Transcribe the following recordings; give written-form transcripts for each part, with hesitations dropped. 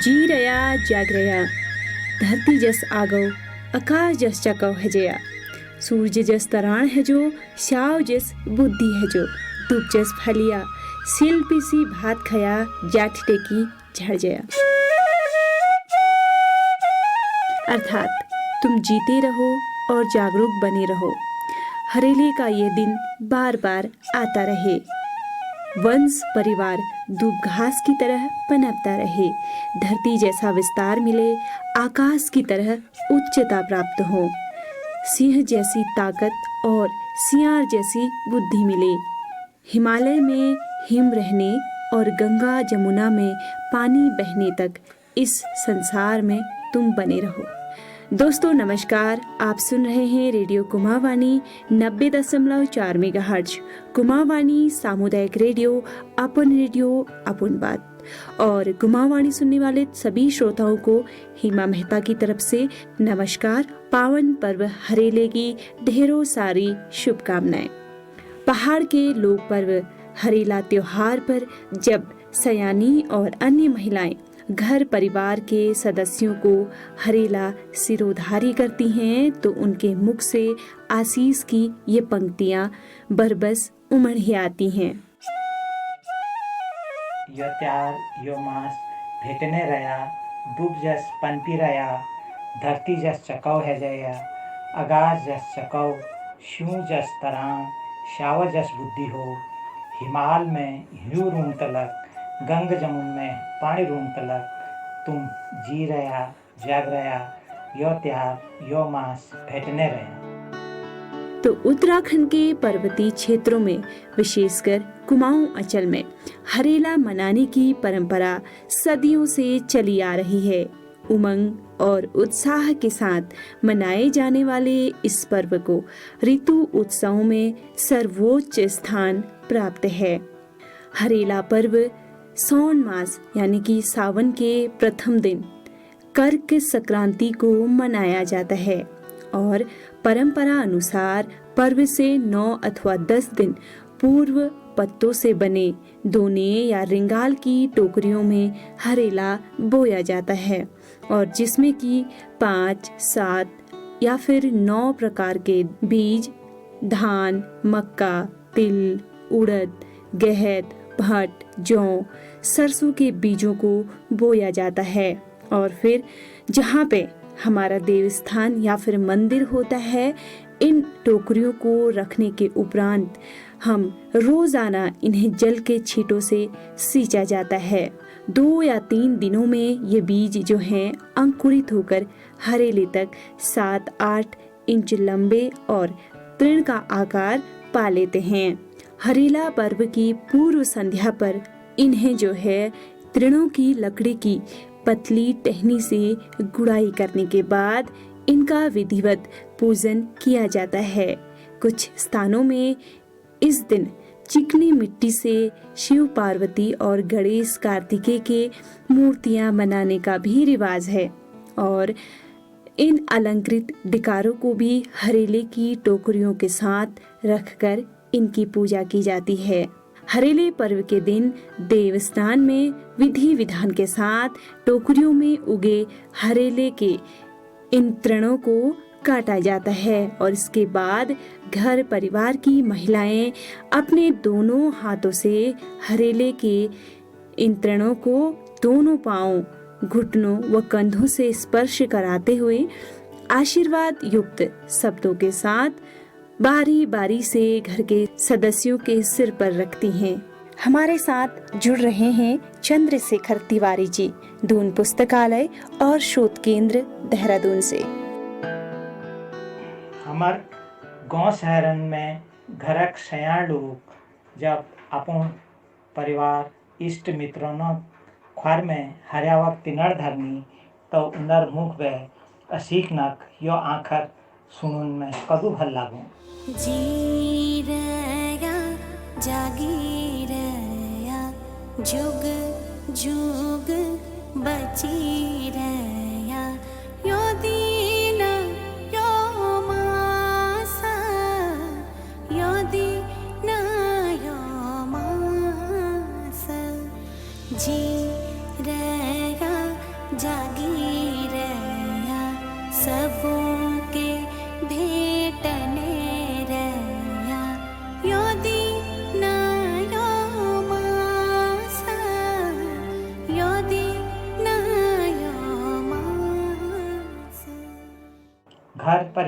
जी रया जाग रया, धरती जस आगो आकाश जस चकव है जया, सूर्य जस तराण है जो, श्याव जस बुद्धि है जो, धूप जस फलिया, शिल्पी सी भात खया, जाठ टेकी झड़ जया। अर्थात तुम जीते रहो और जागरूक बने रहो, हरेले का ये दिन बार बार आता रहे, वंश परिवार दूब घास की तरह पनपता रहे, धरती जैसा विस्तार मिले, आकाश की तरह उच्चता प्राप्त हो, सिंह जैसी ताकत और सियार जैसी बुद्धि मिले, हिमालय में हिम रहने और गंगा जमुना में पानी बहने तक इस संसार में तुम बने रहो। दोस्तों नमस्कार, आप सुन रहे हैं रेडियो कुमावानी 90.4 मेगाहर्ट्ज। कुमावानी सामुदायिक रेडियो, अपन बात। और कुमावानी सुनने वाले सभी श्रोताओं को हिमा मेहता की तरफ से नमस्कार। पावन पर्व हरेले की ढेरों सारी शुभकामनाएं। पहाड़ के लोक पर्व हरेला त्योहार पर जब सयानी और अन्य महिलाएं घर परिवार के सदस्यों को हरेला सिरोधारी करती हैं तो उनके मुख से आशीष की ये पंक्तियां बरबस उमड़ ही आती हैं। यो त्यार यो मास भेटने रया, दूब जस पनपी रया, धरती जस चकौ है जया, आकाश जस चकौ, शू जस तरां, श्याव जस बुद्धि हो, हिमाल में ह्यू रूम तलक, गंग जमुन में पानी रूम तलक, तुम जी रया जाग रया, यो त्यार यो मास भेटने रया। तो उत्तराखंड के पर्वतीय क्षेत्रों में विशेषकर कुमाऊं अंचल में हरेला मनाने की परंपरा सदियों से चली आ रही है। उमंग और उत्साह के साथ मनाए जाने वाले इस पर्व को ऋतु उत्सवों में सर्वोच्च स्थान प्राप्त है। हरेला पर्व सौन मास यानी कि सावन के प्रथम दिन कर्क संक्रांति को मनाया जाता है और परंपरा अनुसार पर्व से 9 अथवा 10 दिन पूर्व पत्तों से बने दोने या रिंगाल की टोकरियों में हरेला बोया जाता है और जिसमें कि 5, 7 या फिर 9 प्रकार के बीज धान, मक्का, तिल, उड़द, गेहूं, भट, जौ, सरसों के बीजों को बोया जाता है और फिर जहाँ पे हमारा देवस्थान या फिर मंदिर होता है, इन टोकरियों को रखने के उपरांत हम रोजाना इन्हें जल के छींटों से सींचा जाता है। 2 या 3 दिनों में ये बीज जो हैं अंकुरित होकर हरेले तक 7-8 इंच लंबे और तृण का आकार पा लेते हैं। हरेला पर्व की पूर्व संध्या पर इन्हें जो है तृणों की लकड़ी की पतली टहनी से गुड़ाई करने के बाद इनका विधिवत पूजन किया जाता है। कुछ स्थानों में इस दिन चिकनी मिट्टी से शिव पार्वती और गणेश कार्तिकेय के मूर्तियां बनाने का भी रिवाज है और इन अलंकृत डिकारों को भी हरेले की टोकरियों के साथ रखकर इनकी पूजा की जाती है। हरेले पर्व के दिन देवस्थान में विधि विधान के साथ टोकरियों में उगे हरेले के इन तृणों को काटा जाता है और इसके बाद घर परिवार की महिलाएं अपने दोनों हाथों से हरेले के इन तृणों को दोनों पांवों, घुटनों व कंधों से स्पर्श कराते हुए आशीर्वाद युक्त शब्दों के साथ बारी बारी से घर के सदस्यों के सिर पर रखती हैं। हमारे साथ जुड़ रहे हैं चंद्रशेखर तिवारी जी, दून पुस्तकालय और शोध केंद्र देहरादून से। हमार गांव शहरन में घरक सयान लोग जब अपन परिवार इष्ट मित्रों ख्वार में हरिया वक्त तिनड़ धरनी तो उनर मुख वे असीक नक यो आखर सुनुन में कदू भल लागू। जी रया जागी रया, जुग जुग बची रया, यो दिन यो मासा, यो दिन यो मासा, जी रया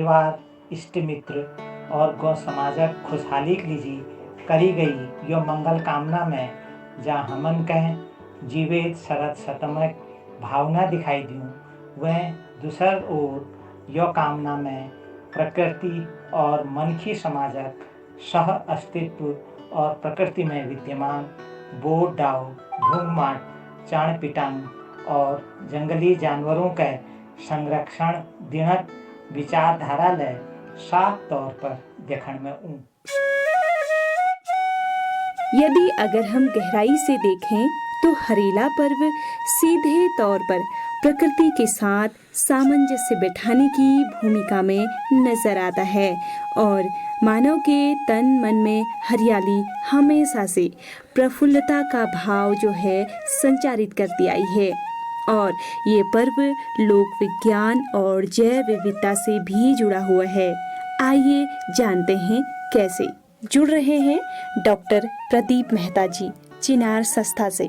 परिवार इष्ट मित्र और गौ समाजक खुशहाली के लिए करी गई यो मंगल कामना में जहाँ हमन कहें जीवित शरद शतमक भावना दिखाई दूँ, वह दूसर ओर यो कामना में प्रकृति और मन की समाजक सह अस्तित्व और प्रकृति में विद्यमान बोट डाव, ढूंग माट, चाण पिटांग और जंगली जानवरों के संरक्षण दिनक विचारधारा ले साफ तौर पर देखने में यदि अगर हम गहराई से देखें तो हरेला पर्व सीधे तौर पर प्रकृति के साथ सामंजस्य बैठाने की भूमिका में नजर आता है और मानव के तन मन में हरियाली हमेशा से प्रफुल्लता का भाव जो है संचारित करती आई है। और ये पर्व लोक विज्ञान और जैव विविधता से भी जुड़ा हुआ है। आइए जानते हैं कैसे। जुड़ रहे हैं डॉक्टर प्रदीप मेहता जी, चिनार संस्था से।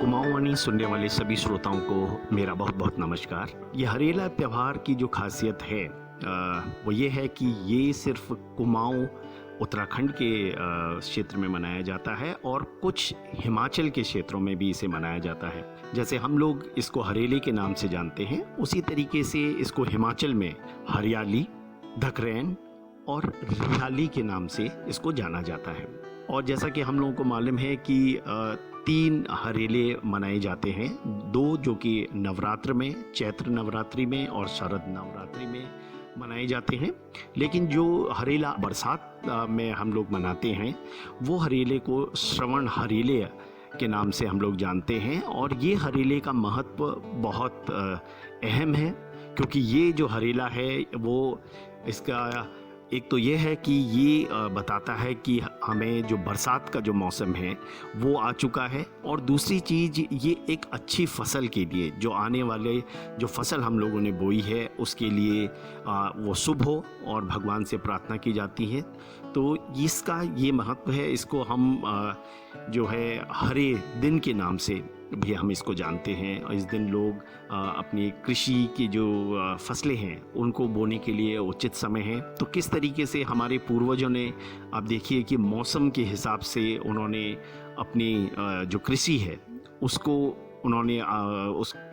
कुमाऊँवाणी सुनने वाले सभी श्रोताओं को मेरा बहुत बहुत नमस्कार। ये हरेला त्यौहार की जो खासियत है वो ये है कि ये सिर्फ कुमाऊँ उत्तराखंड के क्षेत्र में मनाया जाता है और कुछ हिमाचल के क्षेत्रों में भी इसे मनाया जाता है। जैसे हम लोग इसको हरेले के नाम से जानते हैं, उसी तरीके से इसको हिमाचल में हरियाली, धकरैन और रिहाली के नाम से इसको जाना जाता है। और जैसा कि हम लोगों को मालूम है कि 3 हरेले मनाए जाते हैं, 2 जो कि नवरात्र में, चैत्र नवरात्रि में और शरद नवरात्रि में मनाए जाते हैं। लेकिन जो हरेला बरसात में हम लोग मनाते हैं वो हरेले को श्रवण हरेले के नाम से हम लोग जानते हैं। और ये हरेले का महत्व बहुत अहम है, क्योंकि ये जो हरेला है वो इसका एक तो ये है कि ये बताता है कि हमें जो बरसात का जो मौसम है वो आ चुका है। और दूसरी चीज़ ये एक अच्छी फसल के लिए, जो आने वाले जो फसल हम लोगों ने बोई है उसके लिए वो शुभ हो और भगवान से प्रार्थना की जाती है। तो इसका ये महत्व है। इसको हम जो है हरे दिन के नाम से भी हम इसको जानते हैं। और इस दिन लोग अपनी कृषि की जो फसलें हैं उनको बोने के लिए उचित समय है। तो किस तरीके से हमारे पूर्वजों ने, आप देखिए कि मौसम के हिसाब से उन्होंने अपनी जो कृषि है उसको उन्होंने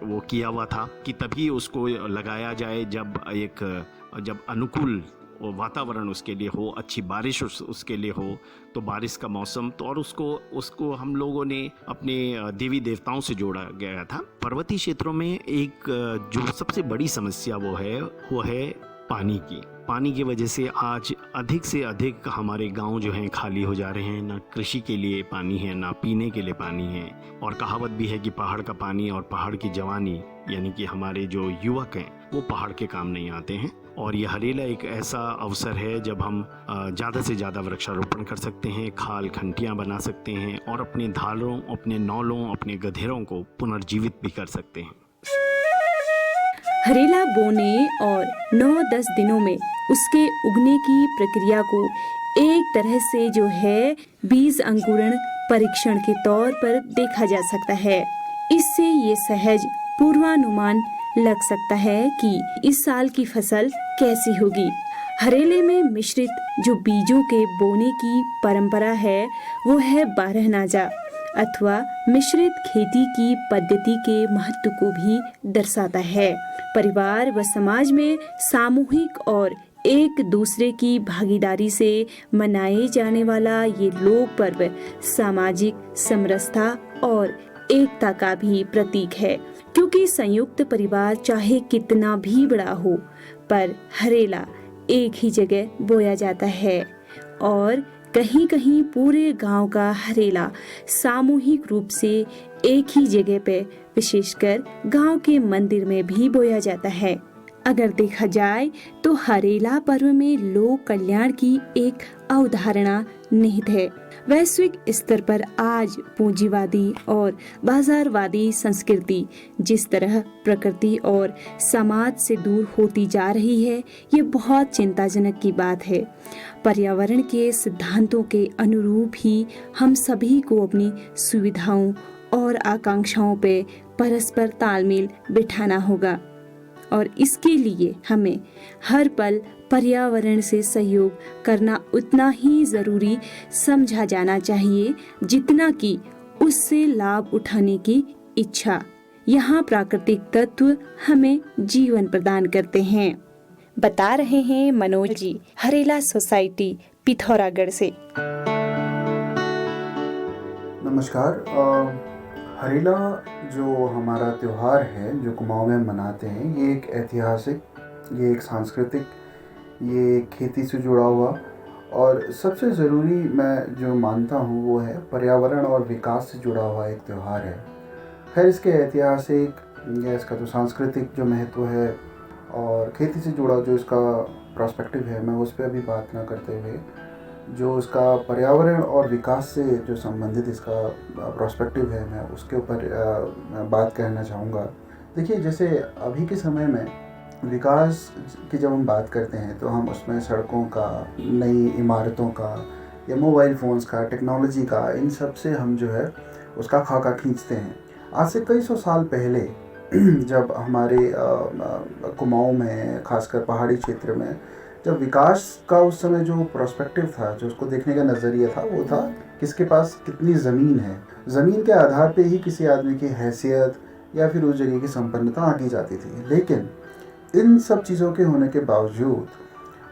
वो किया हुआ था कि तभी उसको लगाया जाए जब अनुकूल वातावरण उसके लिए हो, अच्छी बारिश उसके लिए हो, तो बारिश का मौसम। तो और उसको हम लोगों ने अपने देवी देवताओं से जोड़ा गया था। पर्वतीय क्षेत्रों में एक जो सबसे बड़ी समस्या वो है पानी की वजह से आज अधिक से अधिक हमारे गांव जो हैं खाली हो जा रहे हैं। ना कृषि के लिए पानी है, ना पीने के लिए पानी है। और कहावत भी है कि पहाड़ का पानी और पहाड़ की जवानी, यानी कि हमारे जो युवक हैं वो पहाड़ के काम नहीं आते हैं। और ये हरेला एक ऐसा अवसर है जब हम ज़्यादा से ज़्यादा वृक्षारोपण कर सकते हैं, खाल खंटियाँ बना सकते हैं और अपने धालों, अपने नौलों, अपने गधेरों को पुनर्जीवित भी कर सकते हैं। हरेला बोने और 9-10 दिनों में उसके उगने की प्रक्रिया को एक तरह से जो है बीज अंकुरण परीक्षण के तौर पर देखा जा सकता है। इससे ये सहज पूर्वानुमान लग सकता है कि इस साल की फसल कैसी होगी। हरेले में मिश्रित जो बीजों के बोने की परंपरा है वो है बारहनाजा अथवा मिश्रित खेती की पद्धति के महत्व को भी दर्शाता है। परिवार व समाज में सामूहिक और एक दूसरे की भागीदारी से मनाए जाने वाला ये लोक पर्व सामाजिक समरसता और एकता का भी प्रतीक है, क्योंकि संयुक्त परिवार चाहे कितना भी बड़ा हो पर हरेला एक ही जगह बोया जाता है। और कहीं कहीं पूरे गांव का हरेला सामूहिक रूप से एक ही जगह पे, विशेषकर गांव के मंदिर में भी बोया जाता है। अगर देखा जाए तो हरेला पर्व में लोक कल्याण की एक अवधारणा निहित है। वैश्विक स्तर पर आज पूंजीवादी और बाजारवादी संस्कृति जिस तरह प्रकृति और समाज से दूर होती जा रही है, ये बहुत चिंताजनक की बात है। पर्यावरण के सिद्धांतों के अनुरूप ही हम सभी को अपनी सुविधाओं और आकांक्षाओं पे परस्पर तालमेल बिठाना होगा और इसके लिए हमें हर पल पर्यावरण से सहयोग करना उतना ही जरूरी समझा जाना चाहिए जितना कि उससे लाभ उठाने की इच्छा। यहाँ प्राकृतिक तत्व हमें जीवन प्रदान करते हैं, बता रहे हैं मनोज जी, हरेला सोसाइटी पिथौरागढ़ से। नमस्कार। हरेला जो हमारा त्यौहार है जो कुमाऊं में मनाते हैं, ये एक ऐतिहासिक, ये एक सांस्कृतिक, ये खेती से जुड़ा हुआ और सबसे ज़रूरी मैं जो मानता हूँ वो है पर्यावरण और विकास से जुड़ा हुआ एक त्यौहार है। खैर, इसके ऐतिहासिक या इसका जो सांस्कृतिक जो महत्व है और खेती से जुड़ा जो इसका पर्सपेक्टिव है, मैं उस पर अभी बात ना करते हुए जो इसका पर्यावरण और विकास से जो संबंधित इसका पर्सपेक्टिव है, मैं उसके ऊपर बात कहना चाहूँगा। देखिए, जैसे अभी के समय में विकास की जब हम बात करते हैं तो हम उसमें सड़कों का, नई इमारतों का या मोबाइल फ़ोन्स का, टेक्नोलॉजी का, इन सब से हम जो है उसका खाका खींचते हैं। आज से कई सौ साल पहले जब हमारे कुमाऊं में, खासकर पहाड़ी क्षेत्र में, जब विकास का उस समय जो पर्सपेक्टिव था, जो उसको देखने का नज़रिया था, वो था किसके पास कितनी ज़मीन है। ज़मीन के आधार पे ही किसी आदमी की हैसियत या फिर उस जगह की संपन्नता आकी जाती थी। लेकिन इन सब चीज़ों के होने के बावजूद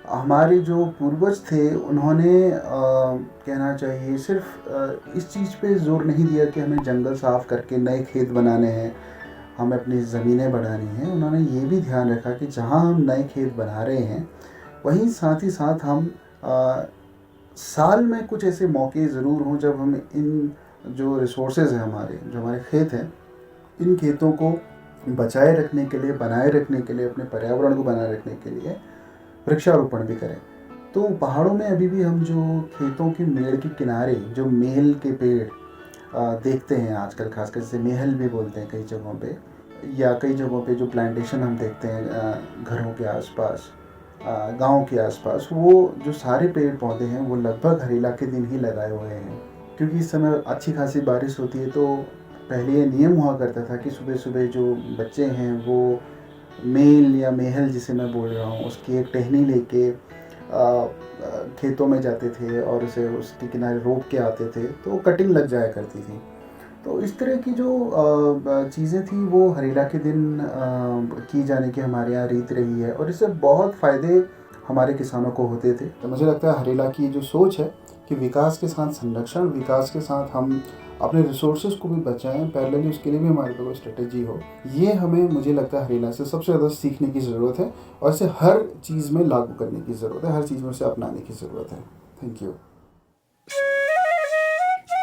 हमारे जो पूर्वज थे उन्होंने कहना चाहिए सिर्फ इस चीज़ पे जोर नहीं दिया कि हमें जंगल साफ़ करके नए खेत बनाने हैं, हमें अपनी ज़मीनें बढ़ानी हैं। उन्होंने ये भी ध्यान रखा कि जहाँ हम नए खेत बना रहे हैं वहीं साथ ही साथ हम साल में कुछ ऐसे मौके ज़रूर हों जब हम इन जो रिसोर्सेज हैं, हमारे जो हमारे खेत हैं, इन खेतों को बचाए रखने के लिए, बनाए रखने के लिए, अपने पर्यावरण को बनाए रखने के लिए वृक्षारोपण भी करें। तो पहाड़ों में अभी भी हम जो खेतों के मेड़ के किनारे जो मेहल के पेड़ देखते हैं आजकल, खासकर जैसे मेहल भी बोलते हैं कई जगहों पे, या कई जगहों पे जो प्लांटेशन हम देखते हैं घरों के आसपास, गाँव के आसपास, वो जो सारे पेड़ पौधे हैं वो लगभग हरेला के दिन ही लगाए हुए हैं। क्योंकि इस समय अच्छी खासी बारिश होती है, तो पहले ये नियम हुआ करता था कि सुबह सुबह जो बच्चे हैं वो मेल या मेहल जिसे मैं बोल रहा हूँ, उसकी एक टहनी लेके खेतों में जाते थे और उसे उसके किनारे रोप के आते थे, तो कटिंग लग जाया करती थी। तो इस तरह की जो चीज़ें थी वो हरेला के दिन की जाने की हमारे यहाँ रीत रही है और इससे बहुत फ़ायदे हमारे किसानों को होते थे। तो मुझे लगता है हरेला की जो सोच है कि विकास के साथ संरक्षण, विकास के साथ हम अपने रिसोर्सेज को भी बचाएं, पैरेलली उसके लिए भी हमारे पास कोई स्ट्रेटेजी हो, ये हमें, मुझे लगता है हरेला से सबसे ज़्यादा सीखने की ज़रूरत है और इसे हर चीज़ में लागू करने की ज़रूरत है, हर चीज़ में उसे अपनाने की ज़रूरत है। Thank you.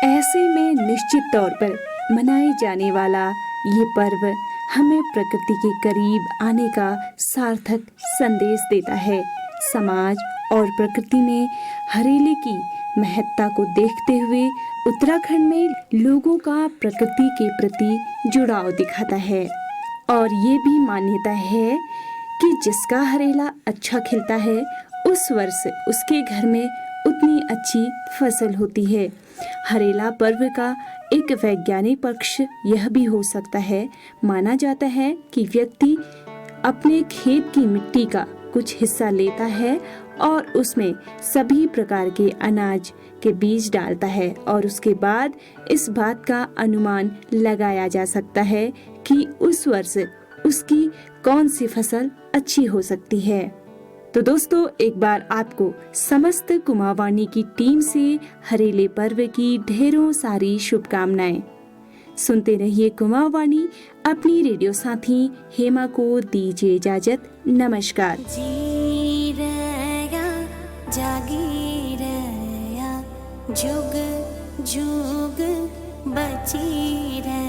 ऐसे में निश्चित तौर पर मनाए जाने वाला ये पर्व हमें प्रकृति के करीब आने का सार्थक संदेश देता है। समाज और प्रकृति में हरेले की महत्ता को देखते हुए उत्तराखंड में लोगों का प्रकृति के प्रति जुड़ाव दिखाता है और ये भी मान्यता है कि जिसका हरेला अच्छा खिलता है उस वर्ष उसके घर में उतनी अच्छी फसल होती है। हरेला पर्व का एक वैज्ञानिक पक्ष यह भी हो सकता है, माना जाता है कि व्यक्ति अपने खेत की मिट्टी का कुछ हिस्सा लेता है और उसमें सभी प्रकार के अनाज के बीज डालता है और उसके बाद इस बात का अनुमान लगाया जा सकता है कि उस वर्ष उसकी कौन सी फसल अच्छी हो सकती है। तो दोस्तों, एक बार आपको समस्त कुमाऊवाणी की टीम से हरेले पर्व की ढेरों सारी शुभकामनाएं। सुनते रहिए कुमाऊवाणी। अपनी रेडियो साथी हेमा को दीजिए इजाजत। नमस्कार। जी रया जागी रया जुग जुग बची रया।